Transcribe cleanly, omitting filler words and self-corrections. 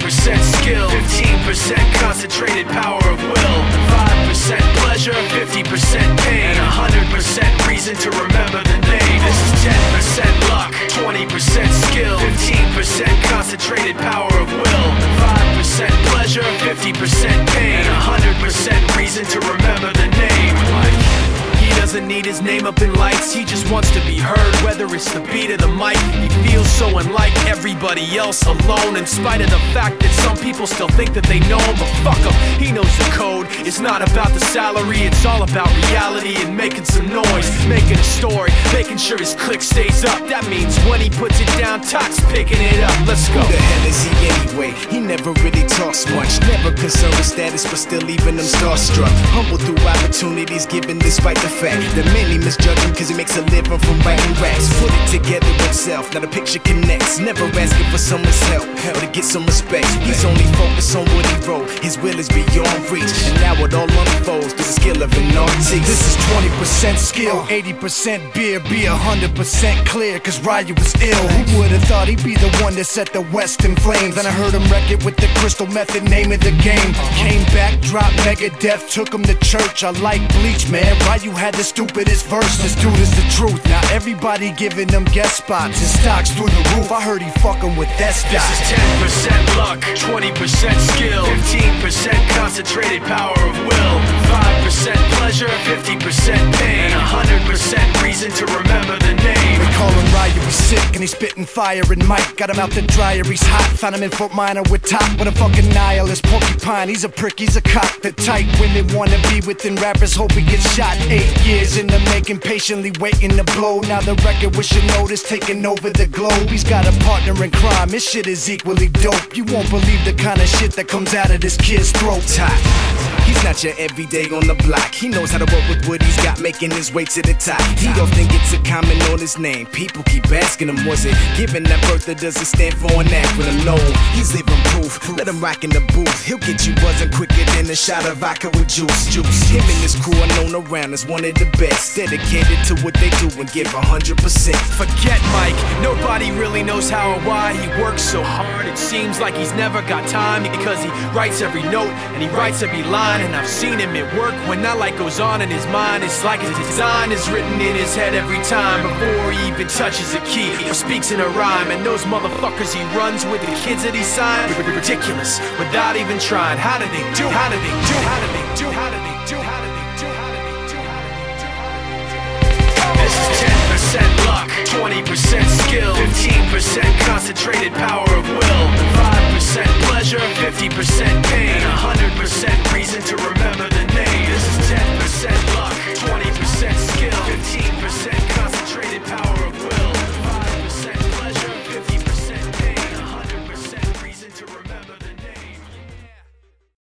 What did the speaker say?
20% skill, 15% concentrated power of will, 5% pleasure, 50% pain, and 100% reason to remember the name. This is 10% luck, 20% skill, 15% concentrated power of will, 5% pleasure, 50% pain, and 100% reason to remember the name. He doesn't need his name up in lights, he just wants to be heard, whether it's the beat of the mic. He feels so unlike everybody else, alone, in spite of the fact that some people still think that they know him. But fuck him, he knows the code. It's not about the salary, it's all about reality and making some noise, making a story, making sure his click stays up. That means when he puts it down, Toc's picking it up. Let's go. Who the hell is he anyway? He never really talks much, never concerned with status, but still leaving them starstruck. Humble through opportunities given despite the fact that many misjudge him cause he makes a living from writing raps. Put it together himself, now the picture connects, never asking for someone's help or to get some respect. He's only focused on what he wrote, his will is beyond reach, and now it all unfolds through the skill of an artist. This is 20% skill, 80% beer, be 100% clear, cause Ryu was ill. Who would've thought he'd be the one that set the West in flames? Then I heard him wreck it with the Crystal Method, name of the game. Came back, dropped Megadeth, took him to church. I like Bleach, man, Ryu had the stupidest verse. This dude is the truth. Now everybody giving them guest spots and stocks through the roof. I heard he fucking with that stock. This is 10% luck, 20% skill, 15% concentrated power of will, 5% pleasure, 50% pain, and 100% reason to remember the name. They call him Ryu, he's sick and he's spitting fire. And Mike got him out the dryer, he's hot. Found him in Fort Minor with Top, with a fucking nihilist porcupine. He's a prick, he's a cock. The type women wanna be within rappers, hope he gets shot. 8 years in the making, patiently waiting to blow. Now the record with your notice taking over the globe. He's got a partner in crime, his shit is equally dope. You won't believe the kind of shit that comes out of this kid's throat. He's not your everyday on the block. He knows how to work with what he's got, making his way to the top. He often gets a comment on his name. People keep asking him, was it given that birth, or does it stand for an acronym? No, he's living proof. Let him rock in the booth. He'll get you buzzing quicker than a shot of vodka with juice. Him and his crew are known around as one of the best, dedicated to what they do and give 100%. Forget Mike, nobody really knows how or why he works so hard. It seems like he's never got time, because he writes every note and he writes every line. And I've seen him at work when that light goes on in his mind. It's like his design is written in his head every time, before he even touches a key or speaks in a rhyme. And those motherfuckers he runs with, the kids that he signed, ridiculous without even trying. How did they do? How did they do? How did they do? How did they do? How did they do? How did they do? How did they do? This is 10% luck, 20% skill, 15% concentrated power of will, 5% pleasure, 50% pain, and 100% reason to remember the name. This is 10% luck, 20%